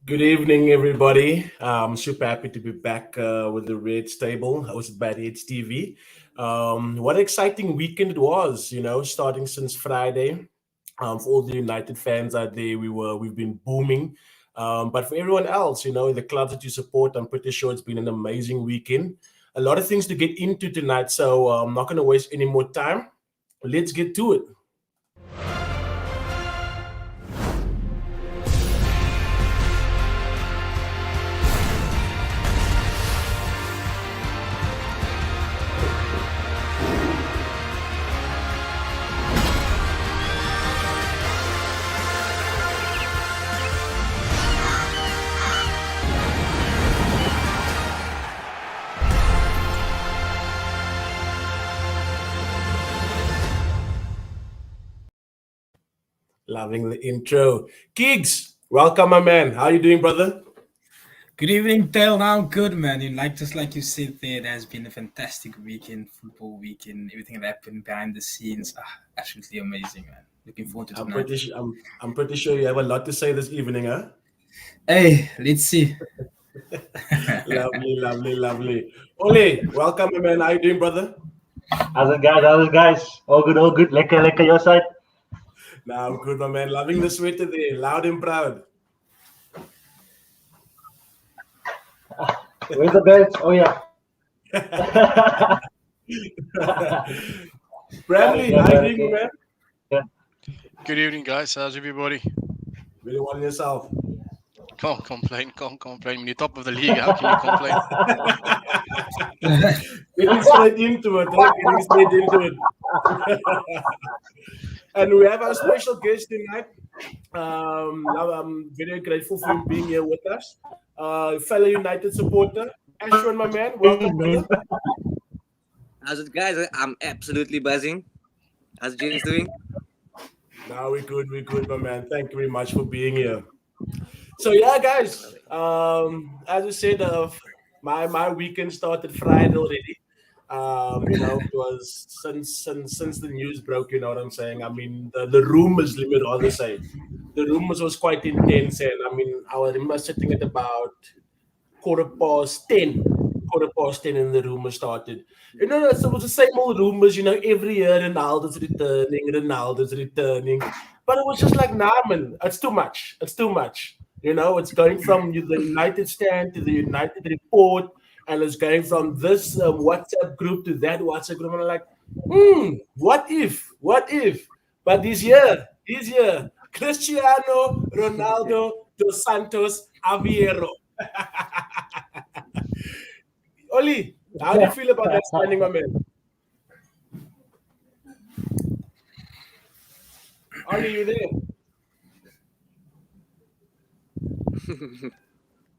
Good evening, everybody. I'm super happy to be back with the Redz Table, hosted by Redz TV. What an exciting weekend it was, starting since Friday. For all the United fans out there, we've been booming. But for everyone else, the clubs that you support, I'm pretty sure it's been an amazing weekend. A lot of things to get into tonight, so I'm not going to waste any more time. Let's get to it. Loving the intro. Gigs, welcome, my man. How you doing, brother? Good evening, Dale. Now, good man. Just like you said there, it has been a fantastic weekend, football weekend. Everything that happened behind the scenes, absolutely amazing, man. Looking forward to I'm tonight. I'm pretty sure you have a lot to say this evening, huh? Hey, let's see. Lovely, lovely, lovely. Ole, welcome, my man. How you doing, brother? How's it, guys? All good, all good. Lekker, your side. Nah, I'm good, my man. Loving the sweater there, loud and proud. Where's the belt? Oh, yeah. Bradley, how you doing, man? Good evening, guys. How's everybody? Really well yourself. Can't complain. When you're top of the league, how can you complain? Getting straight into it. And we have our special guest tonight. I'm very grateful for him being here with us. Fellow United supporter, Ashwin, my man. Welcome, brother. How's it, guys? I'm absolutely buzzing. How's James doing? No, we're good, my man. Thank you very much for being here. So yeah, guys. As I said, my weekend started Friday already. It was since the news broke. You know what I'm saying? I mean, the rumors, let me rather say, the rumors was quite intense, and I mean, I remember sitting at about quarter past 10 and the rumors started. It was the same old rumors, every year Ronaldo's returning. But it was just like, nah, man, it's too much. It's going from the United stand to the United report, and it's going from this WhatsApp group to that WhatsApp group. And I'm like, what if? But this year, Cristiano Ronaldo dos Santos Aveiro. Oli, how do you feel about that signing, my man? Oli, you there?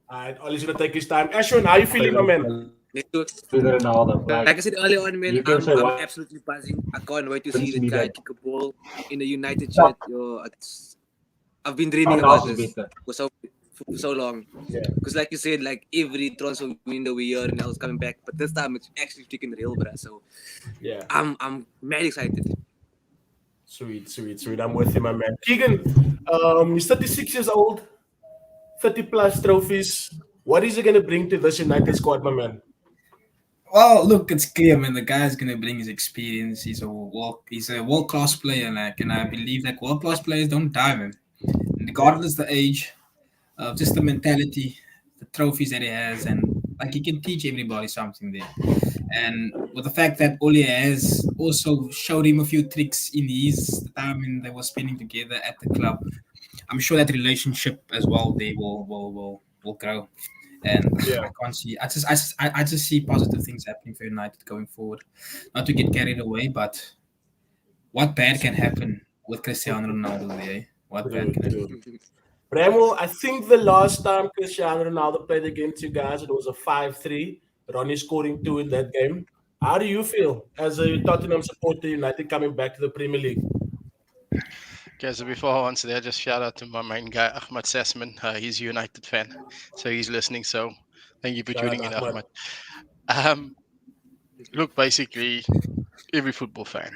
All right, Oli's going to take his time. Ashwin, how are you feeling, my man? Like I said earlier on, man, I'm absolutely buzzing. I can't wait to see the guy kick a ball in a United shirt. I've been dreaming about this for so long. Because like you said, like every transfer window we hear Ronaldo's coming back, but this time it's actually freaking real, bruh. So yeah, I'm mad excited. Sweet. I'm with you, my man. Keegan, he's 36 years old, 30 plus trophies. What is he going to bring to this United squad, my man? Well, look, it's clear, man. The guy's gonna bring his experience. He's a world-class player, and I believe that world-class players don't die, man. Regardless the age, just the mentality, the trophies that he has, and like he can teach everybody something there. And with the fact that Ole has also showed him a few tricks in his time and they were spending together at the club, I'm sure that relationship as well they will grow. And yeah. I can't see. I just see positive things happening for United going forward. Not to get carried away, but what bad can happen with Cristiano Ronaldo there? What bad can happen? Bremo, I think the last time Cristiano Ronaldo played against you guys, it was a 5-3. Ronnie scoring 2 in that game. How do you feel as a Tottenham supporter, United coming back to the Premier League? Okay, so before I answer that, just shout out to my main guy, Ahmad Sasman. He's a United fan, so he's listening. So thank you for tuning in, Ahmad. Look, basically, every football fan,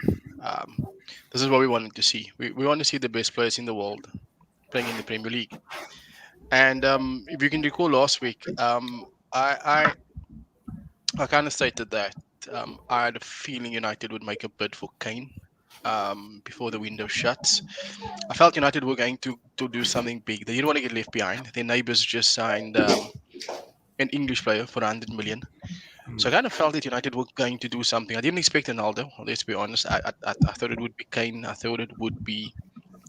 this is what we wanted to see. We want to see the best players in the world playing in the Premier League. And if you can recall last week, I kind of stated that I had a feeling United would make a bid for Kane before the window shuts. I felt United were going to do something big. They didn't want to get left behind. Their neighbours just signed an English player for 100 million. So I kind of felt that United were going to do something. I didn't expect Ronaldo. Let's be honest. I thought it would be Kane. I thought it would be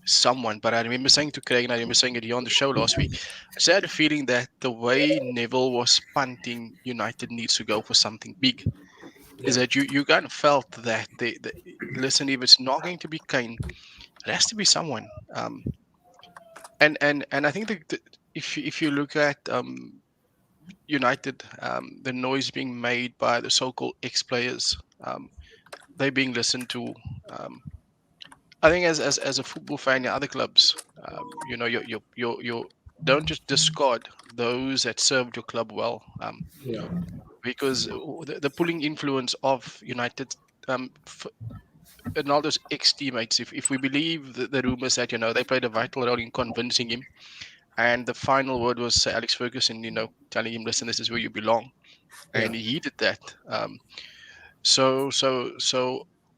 someone. But I remember saying to Craig, and I remember saying it here on the show last week, I just had a feeling that the way Neville was punting, United needs to go for something big. Is that you kind of felt that listen, if it's not going to be Kane, it has to be someone. And I think if you look at United, the noise being made by the so-called ex-players, they being listened to. I think as a football fan in other clubs, you don't just discard those that served your club well. Because the pulling influence of United, Ronaldo's ex-teammates, if we believe the rumors that they played a vital role in convincing him, and the final word was Sir Alex Ferguson, telling him, "Listen, this is where you belong," and he did that. So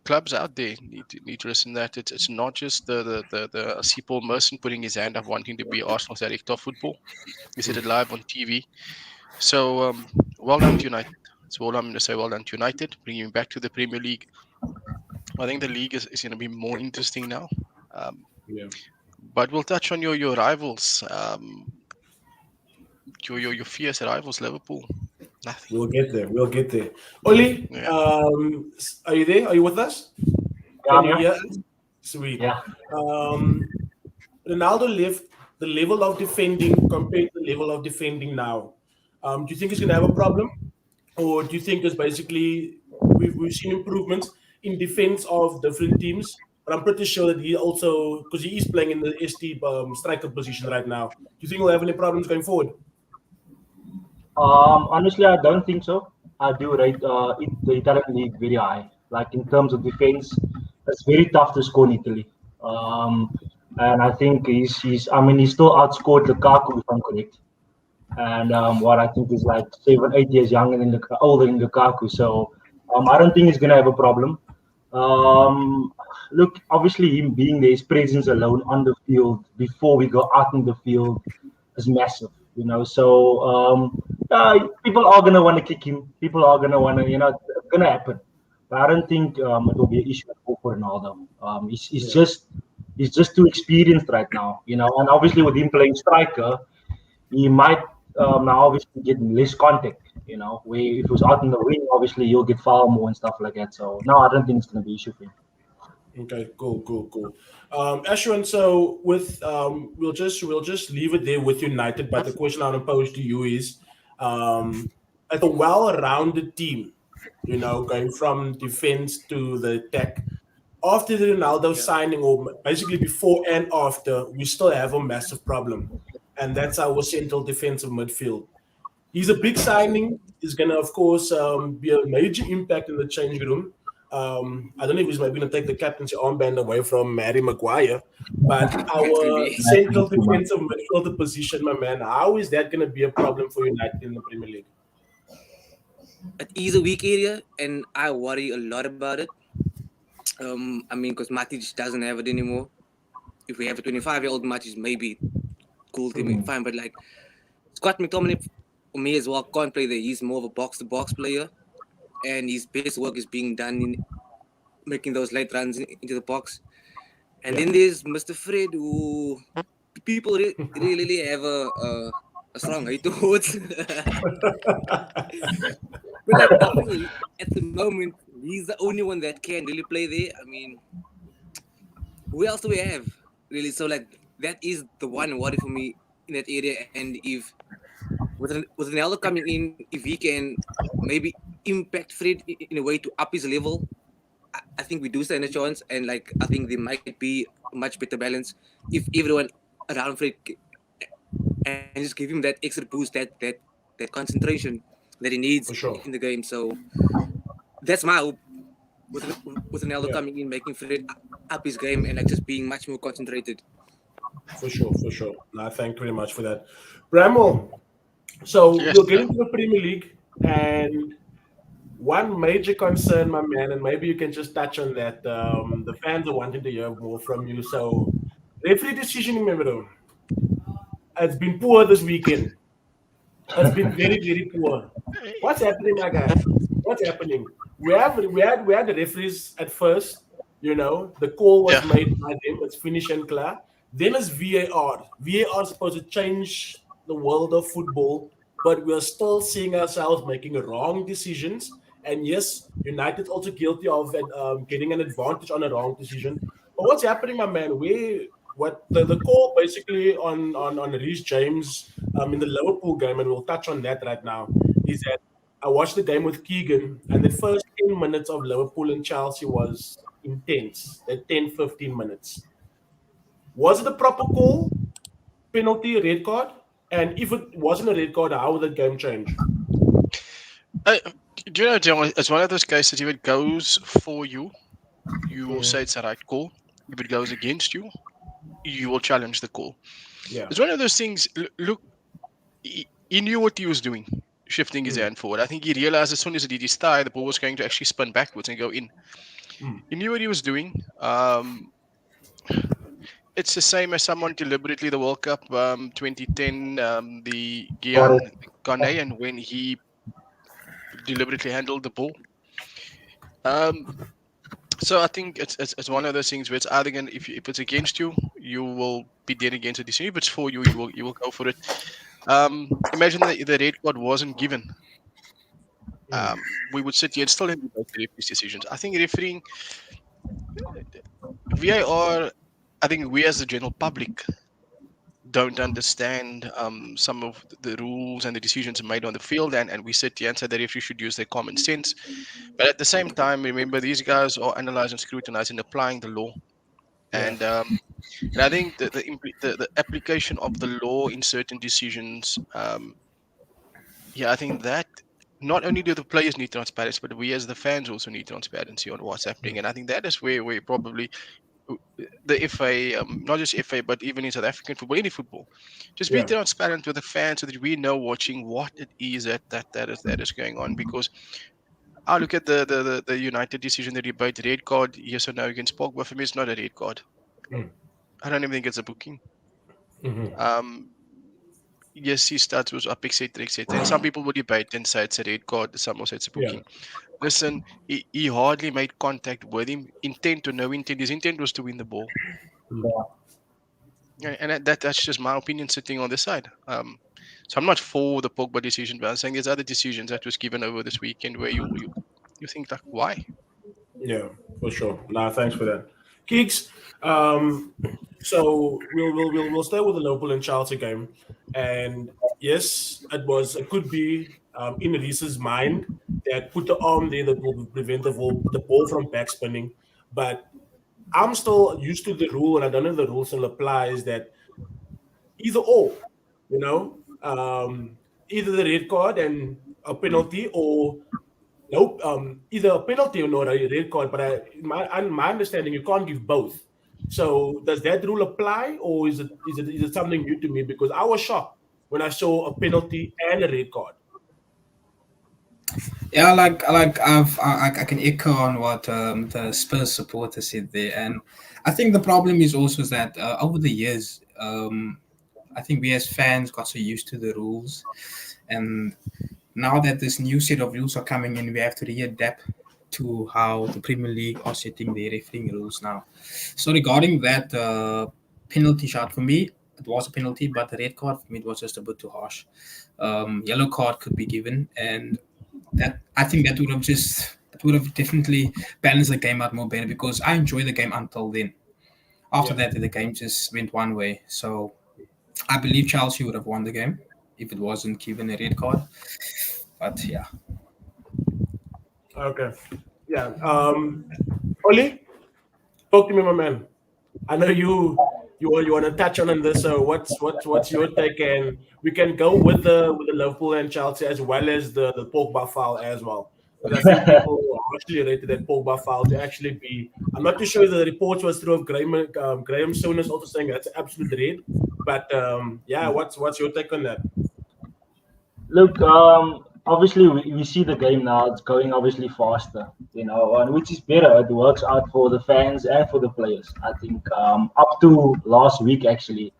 clubs out there need to listen to that. It's not just the see Paul Merson putting his hand up wanting to be Arsenal's director of football. He said it live on TV. So well done to United. That's all I'm going to say. Well done to United, bringing him back to the Premier League. I think the league is going to be more interesting now. But we'll touch on your rivals, your fierce rivals, Liverpool. Nothing. We'll get there. Oli, are you there? Are you with us? Yeah, I'm here. Sweet. Yeah. Ronaldo left the level of defending compared to the level of defending now. Do you think he's going to have a problem? Or do you think it's basically we've seen improvements in defense of different teams? But I'm pretty sure that he also, because he is playing in the ST striker position right now. Do you think he'll have any problems going forward? Honestly, I don't think so. I do rate the Italian league very high. Like in terms of defense, it's very tough to score in Italy. And I think he's still outscored Lukaku, if I'm correct. And what I think is like 7-8 years older than Lukaku. So I don't think he's gonna have a problem. Look, obviously him being there, his presence alone on the field before we go out in the field is massive. So people are gonna want to kick him. People are gonna want to, it's gonna happen. But I don't think it will be an issue for Ronaldo. He's just too experienced right now. And obviously with him playing striker, he might now obviously get less contact. Where if he was out in the wing, obviously you'll get foul more and stuff like that. So no, I don't think it's gonna be an issue for him. Okay, cool. Ashwin, so with we'll just leave it there with United. But the question I want to pose to you is, like a well-rounded team, going from defense to the attack. After the Ronaldo signing, or basically before and after, we still have a massive problem, and that's our central defensive midfield. He's a big signing. He's going to, of course, be a major impact in the change room. I don't know if he's maybe going to take the captaincy armband away from Harry Maguire, but our central defensive midfielder position, my man, how is that going to be a problem for United in the Premier League? It is a weak area, and I worry a lot about it. Because Matic doesn't have it anymore. If we have a 25-year-old Matic, maybe cool, fine. But like Scott McTominay, for me as well, can't play there. He's more of a box-to-box player, and his best work is being done in making those late runs into the box. And then there's Mr. Fred, who people really have a strong hate towards. But like, I think at the moment, he's the only one that can really play there. Who else do we have, really? So like that is the one worry for me in that area. And if with Ronaldo coming in, if he can maybe impact Fred in a way to up his level, I think we do stand a chance. And like I think there might be a much better balance if everyone around Fred and just give him that extra boost, that concentration that he needs in the game. So that's my hope with Ronaldo coming in, making Fred up his game and like just being much more concentrated. For sure, for sure. No, thank you very much for that. Bramwell, so Yes, we'll get sir. into the Premier League, and one major concern, my man, and maybe you can just touch on that. The fans are wanting to hear more from you. So, referee decision, remember, it's been poor this weekend. It's been very, very poor. What's happening, my guy? What's happening? We had the referees at first. The call was Yeah. made by them. It's finished and clear. Then it's VAR. VAR is supposed to change the world of football, but we're still seeing ourselves making wrong decisions. And yes, United also guilty of getting an advantage on a wrong decision. But what's happening, my man? What the call basically on Reece James in the Liverpool game, and we'll touch on that right now, is that I watched the game with Keegan, and the first 10 minutes of Liverpool and Chelsea was intense. The 10, 15 minutes. Was it a proper call, penalty, red card? And if it wasn't a red card, how would the game change? Uh, do you know, John, it's one of those cases, if it goes for you, you will say it's a right call. If it goes against you, you will challenge the call. Yeah. It's one of those things. Look, he knew what he was doing, shifting his hand forward. I think he realized as soon as he did his thigh, the ball was going to actually spin backwards and go in. He knew what he was doing. It's the same as someone deliberately the World Cup 2010, the Ghanaian, when he deliberately handled the ball. So I think it's one of those things where it's either going if it's against you, you will be dead against the decision. If it's for you, you will go for it. Imagine that the red card wasn't given. We would sit here and still debate the referee's decisions. I think refereeing VAR, I think we as the general public don't understand some of the rules and the decisions made on the field, and we sit here and say that referees should use their common sense. But at the same time, remember, these guys are analyzing, scrutinizing, applying the law. And I think the application of the law in certain decisions, I think that not only do the players need transparency, but we as the fans also need transparency on what's happening. And I think that is where probably the FA, not just FA, but even in South African football, any football, just be transparent with the fans so that we know watching what it is that is going on. Because I look at the United decision, the debate, red card, yes or no against Pogba. For me, it's not a red card. I don't even think it's a booking. Yes, his stats was up, etc., etc. And some people will debate and say it's a red card. Some will say it's a booking. Listen, he hardly made contact with him. Intent or no intent, his intent was to win the ball. And that's just my opinion sitting on this side. So I'm not for the Pogba decision, but I'm saying there's other decisions that was given over this weekend where you think like, why? Yeah, for sure. Nah, thanks for that. Keeks, so we'll stay with the Liverpool and Chelsea game. And yes, it could be in Reese's mind that put the arm there that will prevent the ball from backspinning. But I'm still used to the rule, and I don't know if the rule still applies, that either or, either the red card and a penalty, or nope, either a penalty or not a red card. But my understanding, you can't give both. So does that rule apply, or is it something new to me? Because I was shocked when I saw a penalty and a red card. Yeah, I can echo on what the Spurs supporter said there, and I think the problem is also that over the years, I think we as fans got so used to the rules, and now that this new set of rules are coming in, we have to readapt to how the Premier League are setting their refereeing rules now. So regarding that penalty shot, for me, it was a penalty, but the red card for me it was just a bit too harsh. Yellow card could be given, and that I think that would have definitely balanced the game out more better, because I enjoyed the game until then. After that, the game just went one way. So I believe Chelsea would have won the game if it wasn't given a red card. But yeah. Okay. Yeah. Oli, talk to me, my man. I know you want to touch on this. So what's your take? And we can go with the Liverpool and Chelsea as well as the Pogba foul as well. But I think people actually rated that Pogba foul to actually be. I'm not too sure if the report was through of Graham Souness also saying that's absolute red. But yeah, what's your take on that? Look, obviously we see the game now. It's going obviously faster, and which is better. It works out for the fans and for the players. I think up to last week actually,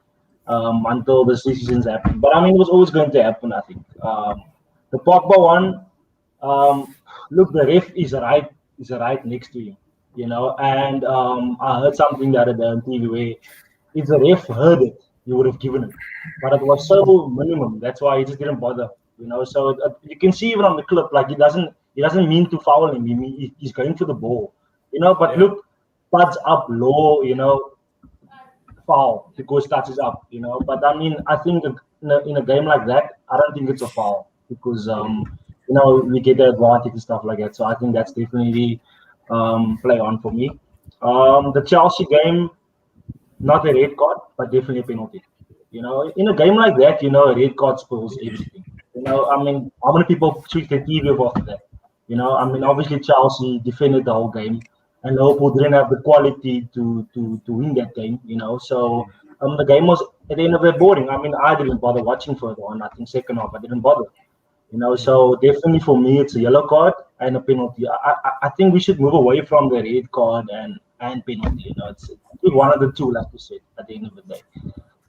until the decisions happened. But I mean, it was always going to happen. I think the Pogba one. Look, the ref is right next to him, And I heard something the other day on TV where if the ref heard it, he would have given it, but it was so minimum. That's why he just didn't bother, So you can see even on the clip, like he doesn't mean to foul him. He's going for the ball, But Yeah. look, pads up low, foul because touches up, But I mean, I think in a game like that, I don't think it's a foul because we get the advantage and stuff like that. So I think that's definitely play on for me. The Chelsea game, not a red card, but definitely a penalty. In a game like that, a red card spoils everything. I mean, how many people switch the TV off after that? I mean, obviously Chelsea defended the whole game, and Liverpool didn't have the quality to win that game. So the game was at the end of it boring. I mean, I didn't bother watching further on. I think second half I didn't bother. So definitely for me it's a yellow card and a penalty. I think we should move away from the red card and penalty. It's one of the two, like you said, at the end of the day.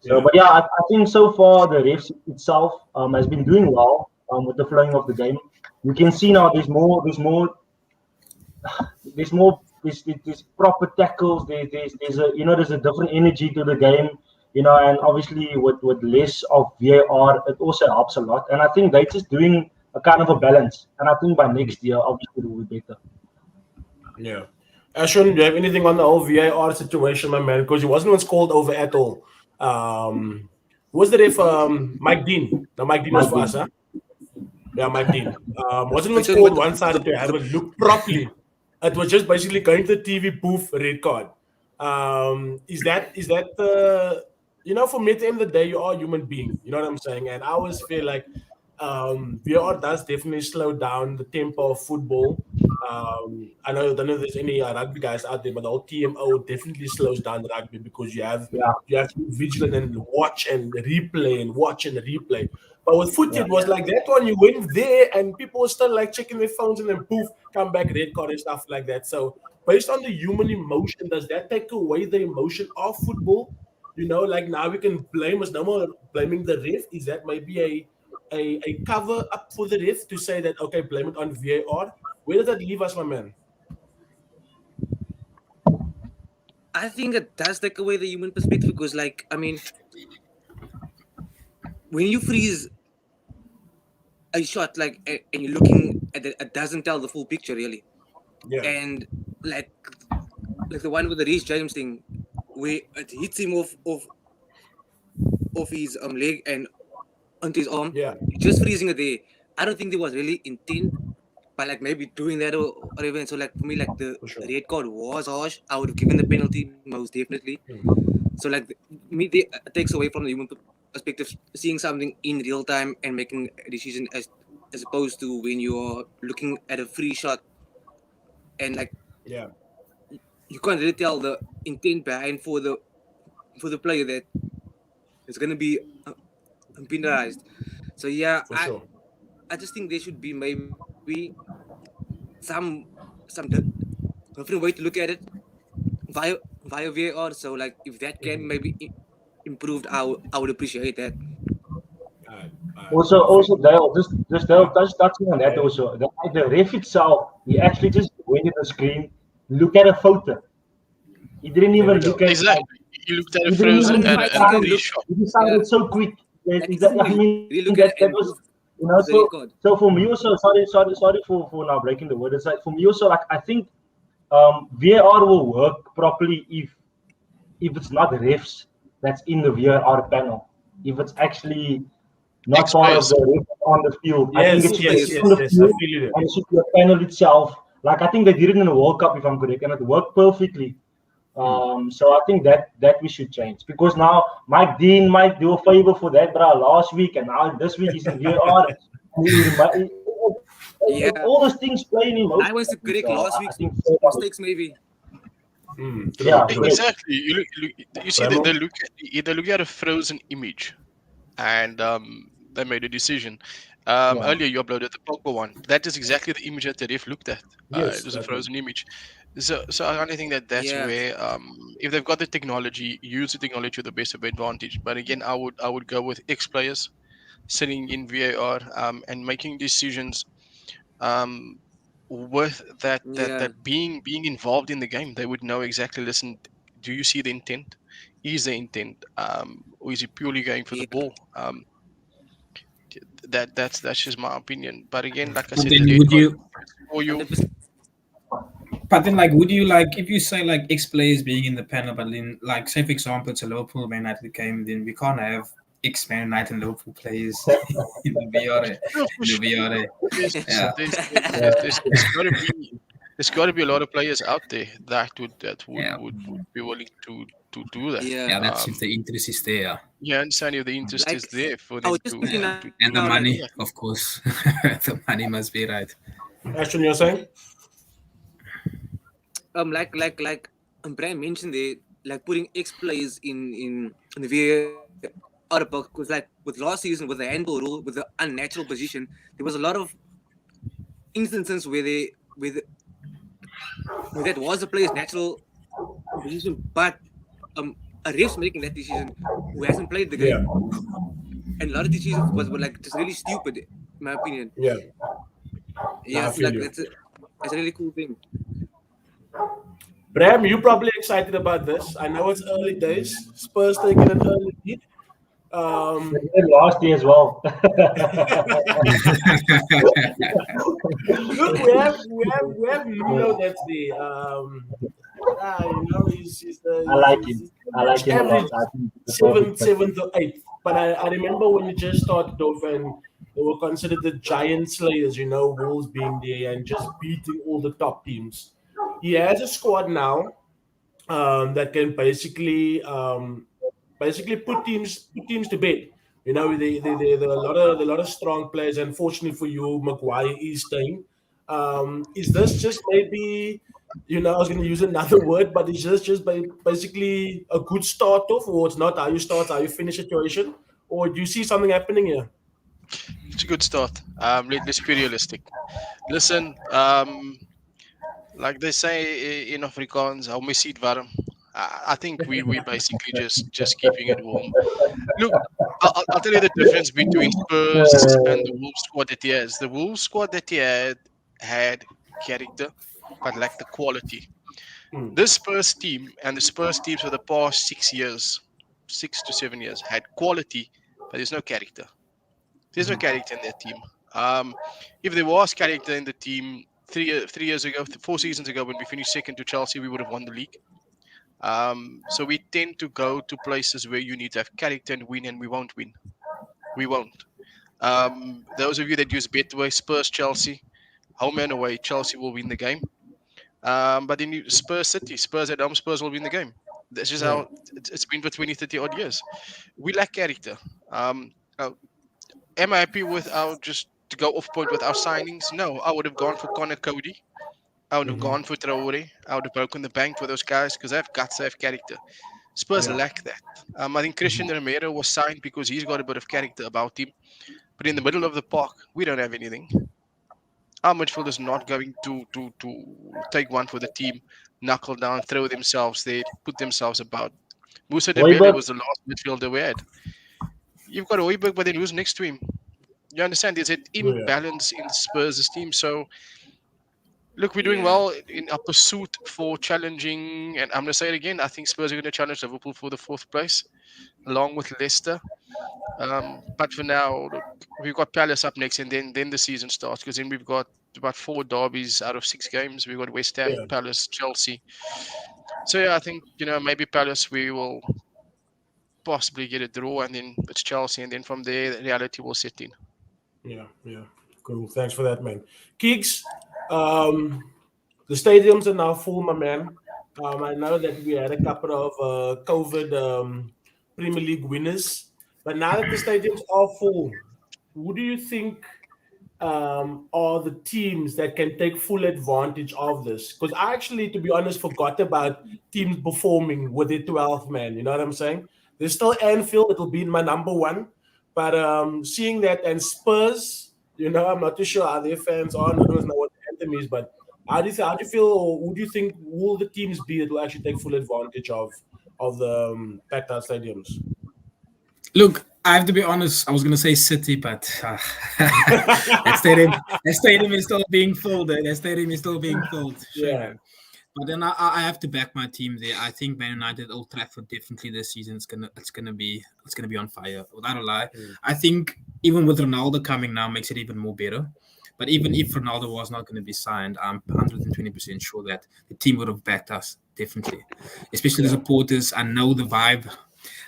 So, but yeah, I think so far the refs itself has been doing well with the flowing of the game. You can see now there's proper tackles. There's a different energy to the game. And obviously with less of VAR, it also helps a lot. And I think they're just doing a kind of a balance. And I think by next year, obviously, it will be better. Yeah. Ashwin, do you have anything on the whole VAR situation, my man? Because he wasn't once called over at all. Who was the ref? Mike Dean. No, Mike Dean was for us, huh? Yeah, Mike Dean. Wasn't once called one side to have it look properly. It was just basically going to the TV booth, red card. Is that for me at the end of the day, you are a human being. You know what I'm saying? And I always feel like VAR does definitely slow down the tempo of football. I don't know if there's any rugby guys out there, but the whole TMO definitely slows down the rugby because you have to be vigilant and watch and replay and watch and replay. But with footy, it was like that one. You went there and people were still like checking their phones and then poof, come back, red card and stuff like that. So based on the human emotion, does that take away the emotion of football? Like now we can blame us, no more blaming the ref. Is that maybe a cover up for the ref to say that, okay, blame it on VAR? Where does that leave us, my man? I think it does take away the human perspective because, like, I mean, when you freeze a shot, like, and you're looking at it, it doesn't tell the full picture, really. Yeah. And, like the one with the Reece James thing, where it hits him off his leg and onto his arm. Yeah. Just freezing it there. I don't think there was really intent by like maybe doing that or whatever. And so like for me, like the red card was harsh. I would have given the penalty most definitely. So like it takes away from the human perspective, seeing something in real time and making a decision as opposed to when you're looking at a free shot and like you can't really tell the intent behind for the player that it's gonna be penalized. So yeah, I just think there should be maybe some different way to look at it via VAR. So like if that can maybe improved, I would appreciate that. Also, Dale, just Dale, touching on that also. The ref itself, he actually just went to the screen, look at a photo. He didn't even look at exactly. He looked at it frozen and he shot. He decided so quick. I mean, that was. So for me also, sorry for now breaking the word. It's like for me also, like I think VAR will work properly if it's not refs that's in the VAR panel. If it's actually not part of the ref on the field. I think it's on the field and it should be a panel itself. Like I think they did it in the World Cup, if I'm correct, and it worked perfectly. So I think that we should change because now Mike Dean might do a favor for that, bro, last week and now this week he's in VAR. Yeah. All those things play in emotions. I was to correct last I week's think mistakes, maybe. True, Yeah, true. Exactly. You see, Remo? they look at a frozen image, and they made a decision. yeah. Earlier, you uploaded the Pogba one. That is exactly the image that the ref looked at. Yes, It was a that one. frozen image. So I only think that that's Yeah. where, if they've got the technology, use the technology to the best of advantage. But again, I would go with ex players sitting in VAR, and making decisions, um, with Yeah. that being involved in the game. They would know exactly. Listen, do you see the intent? Is the intent, or is he purely going for the Yeah. ball? That's just my opinion. But again, like I But said, then the red would card you? for you. 100%. But then, like, would you like if you say like X players being in the panel, but then, like, say for example, it's a Liverpool Man United game, then we can't have X Man United and Liverpool players in the VR. No, for In the sure. VR, There's yeah, there's got to be a lot of players out there that would yeah, would be willing to do that. Yeah. yeah. That's if the interest is there Yeah, and if the interest is Like, there for I them was just thinking now, and the like, money, yeah. of course. The money must be right. Ashton, you're saying? like Brian mentioned there, like putting ex players in the VAR box, because like with last season with the handball rule, with the unnatural position, there was a lot of instances where where that was the player's natural position, but a ref's making that decision who hasn't played the Yeah, game, and a lot of decisions were like just really stupid, in my opinion. yeah. Nah, Yeah, I so feel like you. it's a really cool thing. Bram, you're probably excited about this. I know it's early days. Spurs taking an early lead. They Um, did last year as well. Look, we have Nuno that's the he's I like he's, him. he's I like him a lot. average I think it's a perfect fit. seventh or eighth. But I remember when it just started off and they were considered the giant slayers, Wolves being there and just beating all the top teams. He has a squad now that can basically put teams to bed. There are a lot of strong players. Unfortunately for you, Maguire is staying. Is this just maybe, I was going to use another word, but is this just basically a good start off, or it's not how you start, how you finish situation, or do you see something happening here? It's a good start. Let's be realistic. Listen, like they say in Afrikaans, hou my seat warm. I think we basically just keeping it warm. Look, I'll tell you the difference between Spurs and the Wolves squad that he has. The Wolves squad that he had character, but lacked the quality. Hmm. This Spurs team and the Spurs teams for the past 6 years, 6 to 7 years, had quality, but there's no character. There's no character in that team. If there was character in the team 3 years ago, 4 seasons ago, when we finished second to Chelsea, we would have won the league. So we tend to go to places where you need to have character and win, and we won't win. We won't. Those of you that use Betway, Spurs, Chelsea, home and away, Chelsea will win the game. But then Spurs City, Spurs at home, Spurs will win the game. That's just how it's been for 20, 30 odd years. We lack character. Am I happy with just to go off point with our signings? No, I would have gone for Connor Cody. I would have gone for Traore. I would have broken the bank for those guys because they have guts, they have character. Spurs lack that. I think Christian Romero was signed because he's got a bit of character about him. But in the middle of the park, we don't have anything. Our midfield is not going to take one for the team, knuckle down, throw themselves there, put themselves about. Musa Dembele was the last midfielder we had. You've got Højbjerg, but then who's next to him? You understand? There's an imbalance in Spurs' team. So, look, we're doing well in our pursuit for challenging, and I'm going to say it again, I think Spurs are going to challenge Liverpool for the 4th place, along with Leicester. But for now, look, we've got Palace up next, and then the season starts, because then we've got about 4 derbies out of 6 games. We've got West Ham, Palace, Chelsea. So, yeah, I think, maybe Palace, we will possibly get a draw, and then it's Chelsea, and then from there, the reality will set in. Yeah. Cool. Thanks for that, man. Keeks, the stadiums are now full, my man. I know that we had a couple of COVID Premier League winners, but now that the stadiums are full, who do you think are the teams that can take full advantage of this? Because I actually, to be honest, forgot about teams performing with their 12th man. You know what I'm saying? There's still Anfield, it'll be my number one. But seeing that, and Spurs, I'm not too sure how their fans are. No one knows what the anthem is, but how do you feel, or who do you think will the teams be that will actually take full advantage of the packed out stadiums? Look, I have to be honest. I was going to say City, but that stadium is still being filled. That stadium is still being filled. Sure. Yeah. But then I have to back my team there. I think Man United, Old Trafford, definitely this season it's gonna be on fire. Without a lie, I think even with Ronaldo coming now makes it even more better. But even if Ronaldo was not going to be signed, I'm 120% sure that the team would have backed us definitely. Especially the supporters. I know the vibe.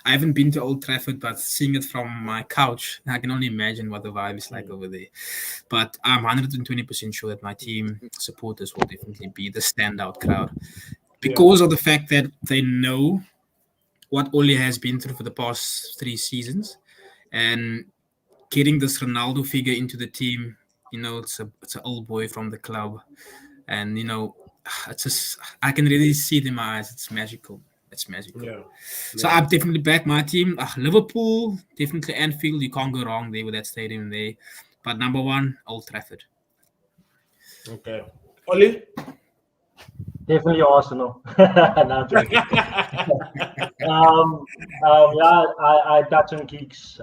I haven't been to Old Trafford, but seeing it from my couch, I can only imagine what the vibe is like over there. But I'm 120% sure that my team supporters will definitely be the standout crowd because of the fact that they know what Ole has been through for the past 3 seasons, and getting this Ronaldo figure into the team. It's an old boy from the club, and it's just I can really see it in my eyes. It's magical. It's magical. Yeah. So I've definitely backed my team. Liverpool, definitely Anfield. You can't go wrong there with that stadium there. But number one, Old Trafford. Okay. Oli? Definitely Arsenal. I touch on kicks.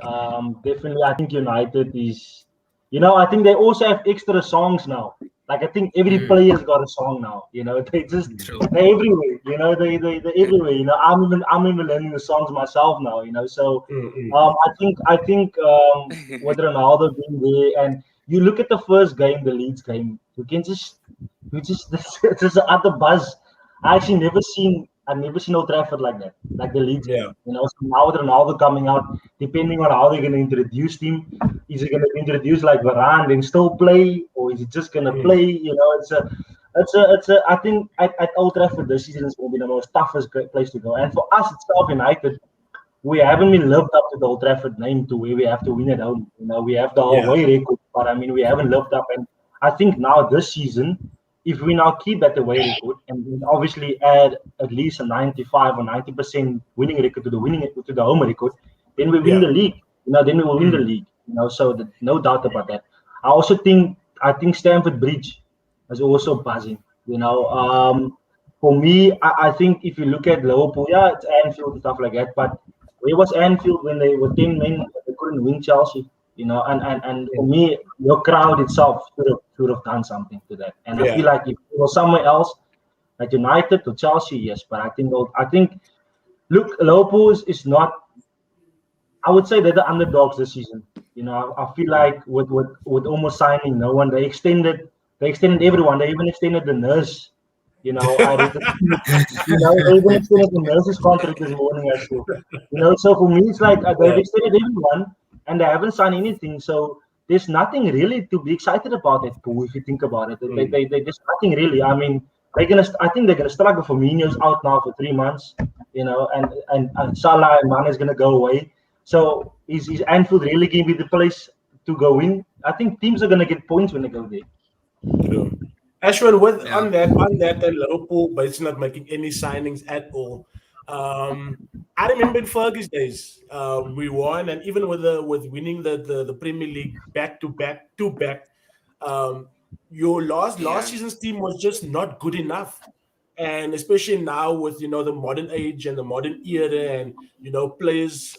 Definitely, I think United is. I think they also have extra songs now. Like I think every player's got a song now. They're everywhere. They're everywhere. I'm even learning the songs myself now. So I think with Ronaldo being there, and you look at the first game, the Leeds game, it's just other buzz. I've never seen Old Trafford like that, like the Leeds game. So now with Ronaldo coming out, depending on how they're going to introduce him, is it going to introduce like Varane and still play, or is it just going to play? I think at Old Trafford this season is going to be the most toughest place to go. And for us itself, United, we haven't been lived up to the Old Trafford name to where we have to win at home. We have the away record, but we haven't lived up. And I think now this season, if we now keep that away record and then obviously add at least a 95 or 90% winning record to the home record, then we win the league. Then we will win the league. So no doubt about that. I think Stamford Bridge is also buzzing. For me, I think if you look at Liverpool, it's Anfield and stuff like that. But where was Anfield when they were 10 men? They couldn't win Chelsea. And for me, your crowd itself should have done something to that. And I feel like if it was somewhere else, like United or Chelsea, yes. But I think, look, Liverpool is not. I would say they're the underdogs this season. I feel like with almost signing no one, they extended everyone. They even extended the nurse. They even extended the nurse's contract this morning as well. So for me, it's like they've extended everyone. And they haven't signed anything, so there's nothing really to be excited about it. If you think about it, they there's nothing really. I think they're gonna struggle. Firmino's out now for 3 months, and Salah and Mane is gonna go away. So is Anfield really gonna be the place to go in? I think teams are gonna get points when they go there. True. Ashwin, on that, Liverpool, but it's not making any signings at all. I remember in Fergie's days, we won, and even with winning the Premier League back to back, your last season's team was just not good enough. And especially now with the modern age and the modern era, and players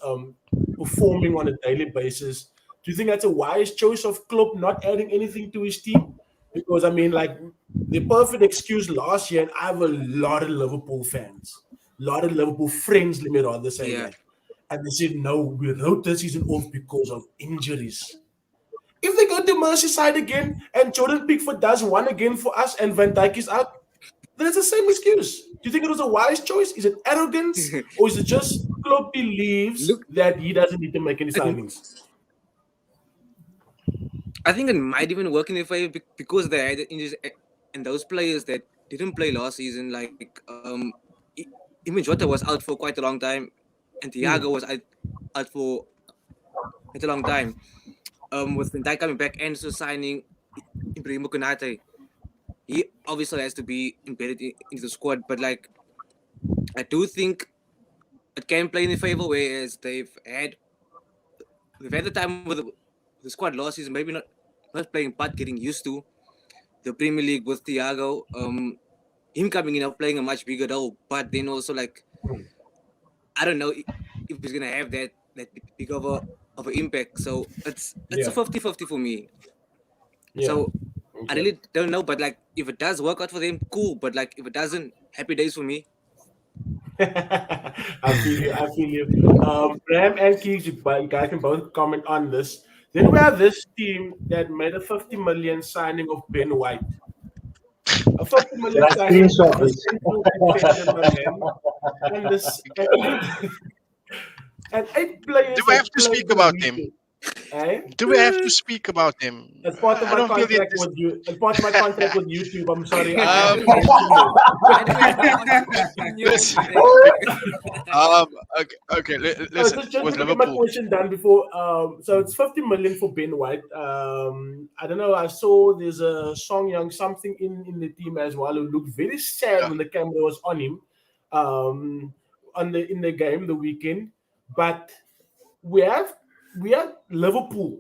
performing on a daily basis, do you think that's a wise choice of Klopp not adding anything to his team? Because the perfect excuse last year, and I have a lot of Liverpool fans. A lot of Liverpool friends, let me rather say that. And they said, no, we wrote this season off because of injuries. If they go to Merseyside again and Jordan Pickford does one again for us and Van Dijk is out, then it's the same excuse. Do you think it was a wise choice? Is it arrogance? Or is it just Klopp believes that he doesn't need to make any signings? I think it might even work in their favor because they had injuries, and those players that didn't play last season, like even Jota was out for quite a long time, and Thiago was out for quite a long time. with Ndai coming back and so signing Ibrahim Konate, he obviously has to be embedded into the squad. But like, I do think it can play in their favor, whereas we've had the time with the squad last season, maybe not playing, but getting used to the Premier League with Thiago. Him coming in and playing a much bigger role, but then also like, I don't know if he's gonna have that big of an impact. So it's a 50-50 for me. So I really don't know, but like if it does work out for them, cool. But like if it doesn't, happy days for me. I feel you. Bram and Keys, you guys can both comment on this. Then we have this team that made a 50 million signing of Ben White. A 50 million signing of and this and 8 players. Do we have to speak about him? Eh? Do we have to speak about him? As part of my contract with you, as part of my contract with YouTube, I'm sorry. Okay. Listen, just with to get Liverpool. my question done before. So it's 50 million for Ben White. I don't know. I saw there's a Song Young something in the team as well who looked very sad when the camera was on him. In the game the weekend, but we have Liverpool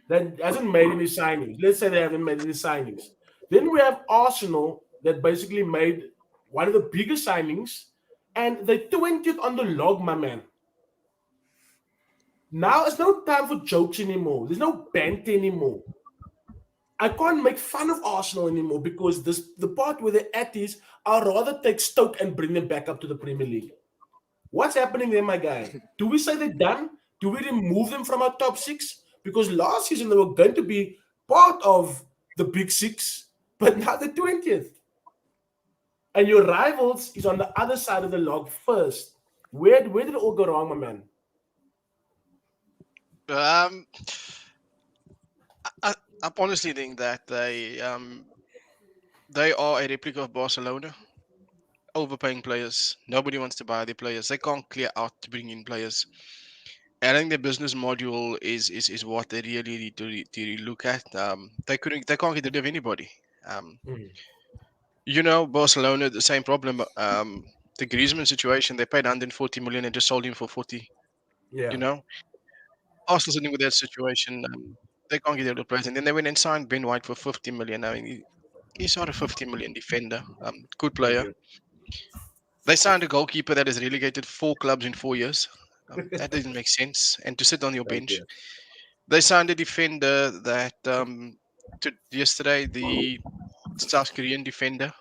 that hasn't made any signings. Let's say they haven't made any signings. Then we have Arsenal that basically made one of the biggest signings, and they 20th on the log, my man. Now it's no time for jokes anymore. There's no banter anymore. I can't make fun of Arsenal anymore because the part where they're at is I'd rather take Stoke and bring them back up to the Premier League. What's happening there, my guy? Do we say they're done? Do we remove them from our top 6? Because last season they were going to be part of the big 6, but now they're 20th. And your rivals is on the other side of the log first. Where did it all go wrong, my man? I honestly think that they are a replica of Barcelona. Overpaying players. Nobody wants to buy their players. They can't clear out to bring in players. I think their business module is what they really need to look at. They can't get rid of anybody. Barcelona, the same problem. The Griezmann situation, they paid 140 million and just sold him for 40. Yeah. Arsenal's sitting with that situation. They can't get rid of players, and then they went and signed Ben White for 50 million. I mean, he's not a 50 million defender. Good player. They signed a goalkeeper that has relegated 4 clubs in 4 years. That doesn't make sense. And to sit on your bench. They signed a defender that yesterday, the South Korean defender.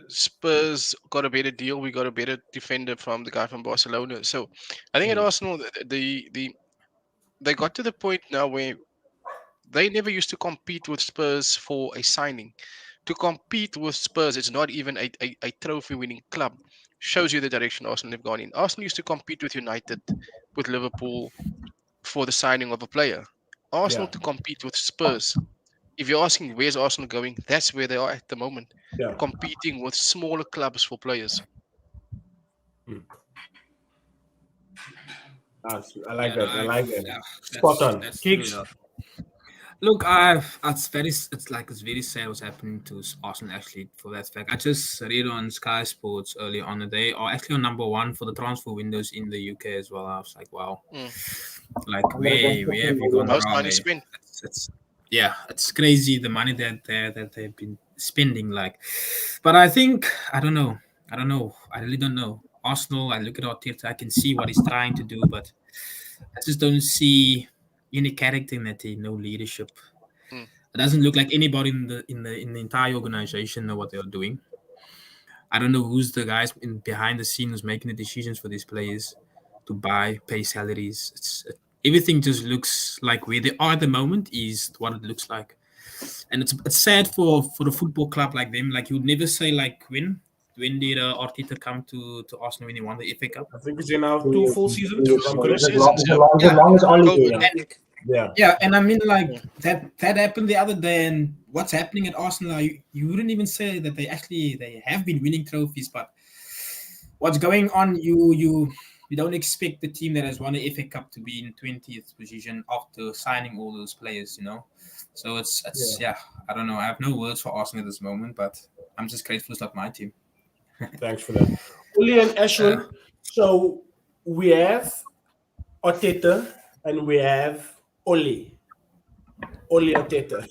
Spurs got a better deal. We got a better defender from the guy from Barcelona. So I think at Arsenal, they got to the point now where they never used to compete with Spurs for a signing. To compete with Spurs, it's not even a trophy-winning club. Shows you the direction Arsenal have gone in. Arsenal used to compete with United, with Liverpool, for the signing of a player. Arsenal to compete with Spurs. If you're asking where's Arsenal going, that's where they are at the moment. Competing with smaller clubs for players. I like that. Spot on. Kicks. Look, it's very sad what's happening to Arsenal actually for that fact. I just read on Sky Sports earlier on the day, or actually on number 1 for the transfer windows in the UK as well. I was like, wow, like where have you gone wrong? It's crazy the money that they've been spending. Like, but I think I don't know. I really don't know. Arsenal, I look at Arteta, I can see what he's trying to do, but I just don't see any character in that team, no leadership. It doesn't look like anybody in the entire organization know what they're doing. I don't know who's the guys behind the scenes making the decisions for these players to pay salaries. Everything just looks like where they are at the moment is what it looks like, and it's sad for the football club like them. Like you would never say like when did Arteta come to Arsenal when he won the FA Cup? I think it's in now 2 full seasons. Yeah, and I mean like that happened the other day, and what's happening at Arsenal? You wouldn't even say that they have been winning trophies, but what's going on? we don't expect the team that has won the FA Cup to be in 20th position after signing all those players, you know. So it's yeah, I don't know. I have no words for Arsenal at this moment, but I'm just grateful it's not my team. Thanks for that. Uli and Ashwin, so we have Arteta and we have Oli Arteta.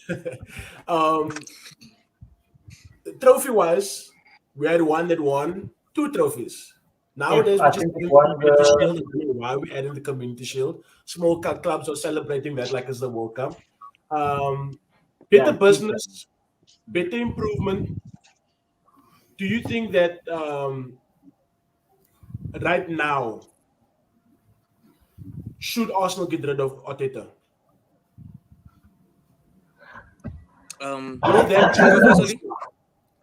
Trophy-wise, we had one that won 2 trophies. Nowadays, we just adding the Community Shield. I don't know why we adding the Community Shield. Small clubs are celebrating that like it's the World Cup. Better business, better improvement. Do you think that right now, should Arsenal get rid of Arteta?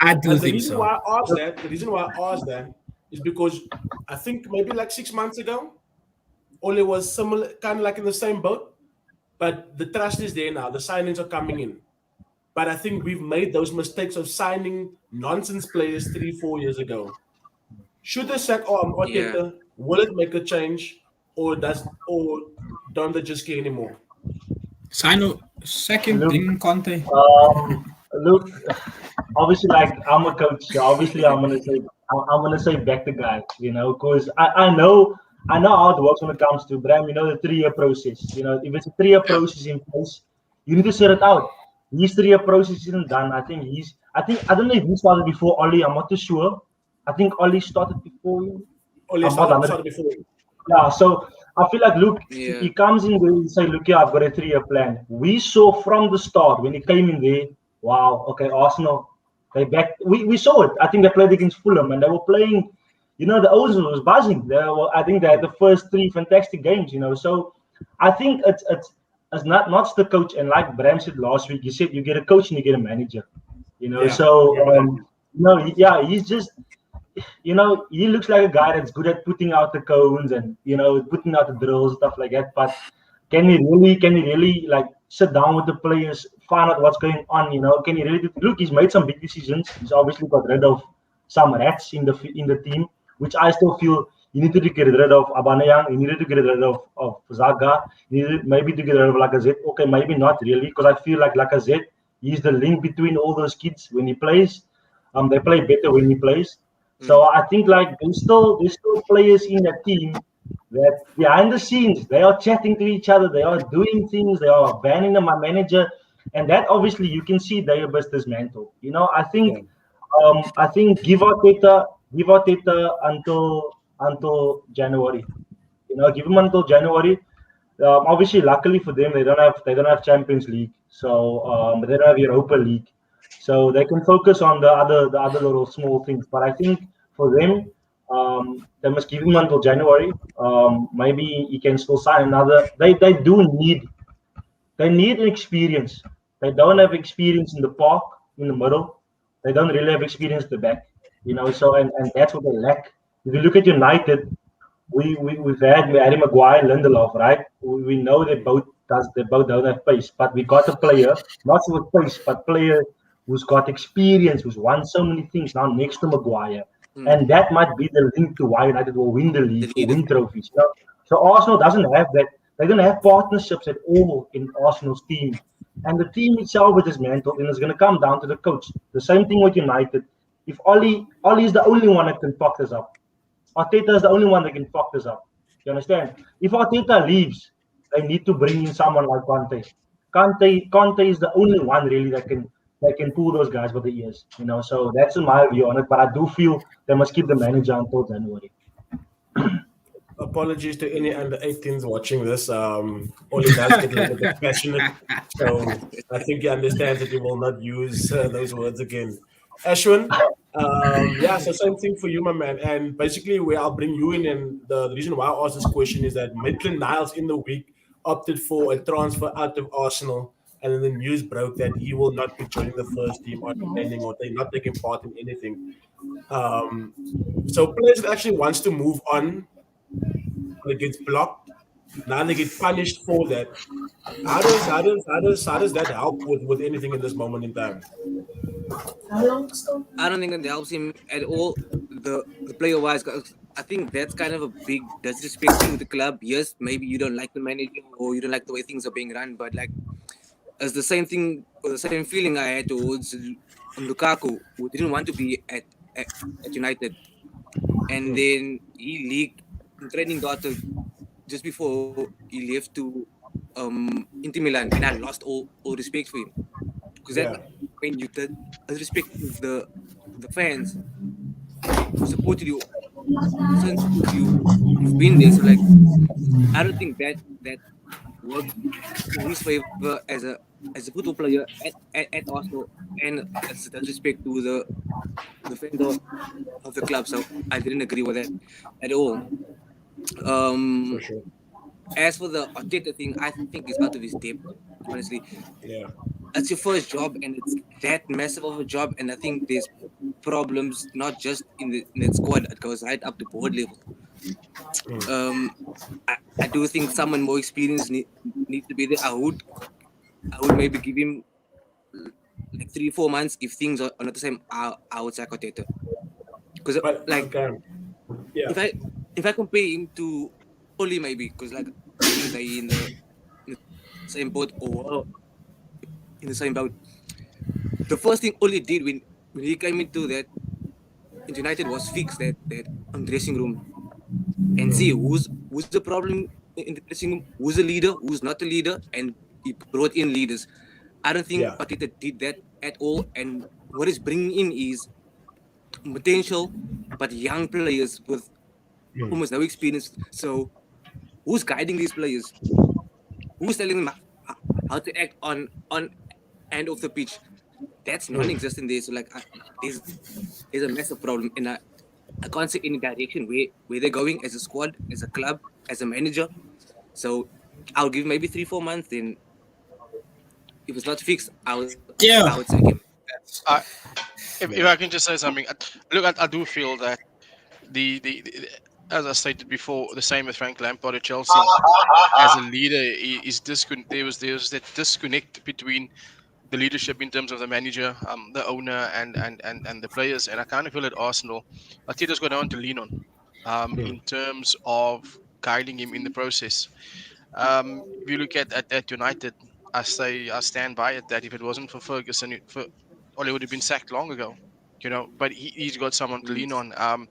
I do think so. The reason why I asked that is because I think maybe like 6 months ago, Ole was similar, kind of like in the same boat, but the trust is there now. The signings are coming in. But I think we've made those mistakes of signing nonsense players 3-4 years ago. Should they sack Arteta? Will it make a change, or don't they just care anymore? Second, bring Conte. Look, obviously, like I'm a coach, so obviously I'm gonna say back the guy, you know, because I know how it works when it comes to Bram. You know, the 3-year process. You know, if it's a 3-year process in place, you need to set it out. His 3-year process isn't done. I don't know if he started before Oli. I'm not too sure. I think Oli started before him. Oli started before him. Yeah, so I feel like, look, he comes in there and say, look, yeah, I've got a 3-year plan. We saw from the start when he came in there, wow, okay, Arsenal, they back. We saw it. I think they played against Fulham and they were playing, you know, the Ozen was buzzing. I think they had the first 3 fantastic games, you know. So I think it's not the coach. And like Bram said last week, he said you get a coach and you get a manager, you know. He's just, you know, he looks like a guy that's good at putting out the cones and, you know, putting out the drills, stuff like that. But can he really like sit down with the players, find out what's going on, you know? Can he really look? He's made some big decisions. He's obviously got rid of some rats in the team, which I still feel you need to get rid of Aubameyang. You needed to get rid of Zaga. You needed maybe to get rid of Lacazette. Okay, maybe not really, because I feel like Lacazette, he's the link between all those kids when he plays. They play better when he plays. So I think like there's still players in that team that behind the scenes they are chatting to each other, they are doing things, they are banning my manager, and that obviously you can see they are just dismantled. You know, I think give Arteta until January. You know, give him until January. Obviously, luckily for them, they don't have Champions League, so they don't have Europa League. So they can focus on the other little small things. But I think for them, they must give him until January. Maybe he can still sign another. They need an experience. They don't have experience in the park, in the middle. They don't really have experience at the back. You know, so and that's what they lack. If you look at United, we've had Harry Maguire, Lindelof, right? We know they both don't have pace, but we got a player, not with pace, but player who's got experience, who's won so many things now next to Maguire. And that might be the link to why United will win the league, or win trophies. You know? So Arsenal doesn't have that. They don't have partnerships at all in Arsenal's team. And the team itself is dismantled, and it's going to come down to the coach. The same thing with United. If Oli is the only one that can fuck this up. Arteta is the only one that can fuck this up. You understand? If Arteta leaves, they need to bring in someone like Conte. Conte is the only one really that can pull those guys by the ears. You know, so that's my view on it. But I do feel they must keep the manager until January. Apologies to any under 18s watching this. Oli does get a little bit passionate, so I think he understands that he will not use those words again. Ashwin, so same thing for you, my man. And basically, where I'll bring you in, and the reason why I asked this question is that Maitland-Niles in the week opted for a transfer out of Arsenal, and then the news broke that he will not be joining the first team or training, or they're not taking part in anything. So players that actually wants to move on, they get blocked. Now they get punished for that. How does that help with anything in this moment in time? I don't think that helps him at all. The player wise, I think that's kind of a big disrespect to the club. Yes, maybe you don't like the manager or you don't like the way things are being run, but like, it's the same thing or the same feeling I had towards Lukaku, who didn't want to be at United, and then he leaked in training data just before he left to Inter Milan, and I lost all respect for him because that when you respect the fans who supported you since you've been there. So like, I don't think that worked in his favor as a football player at Arsenal, and as a disrespect to the fans of the club. So I didn't agree with that at all. For sure. As for the Arteta thing, I think it's out of his depth. Honestly, Yeah. it's your first job, and it's that massive of a job. And I think there's problems not just in that squad; it goes right up to board level. I do think someone more experienced need to be there. I would maybe give him like 3-4 months if things are not the same. I would sack Arteta because like if I compare him to Oli maybe because like I think they in the same boat or in the same boat. The first thing Oli did when he came into United was fix that dressing room and see who's the problem in the dressing room, who's the leader, who's not the leader, and he brought in leaders. I don't think Arteta did that at all. And what he's bringing in is potential, but young players with almost no experience. So, who's guiding these players? Who's telling them how to act on and off the pitch? That's non-existent there. So, like, there's a massive problem, and I can't see any direction where they're going as a squad, as a club, as a manager. So, I'll give maybe 3-4 months. Then, if it's not fixed, I would sack him. If I can just say something, look, I do feel that the as I stated before, the same with Frank Lampard at Chelsea. As a leader, there was that disconnect between the leadership in terms of the manager, the owner, and the players. And I kind of feel at Arsenal, Arteta's got no one to lean on in terms of guiding him in the process. If you look at United, I stand by it that if it wasn't for Ferguson, Ole would have been sacked long ago. But he's got someone to lean on.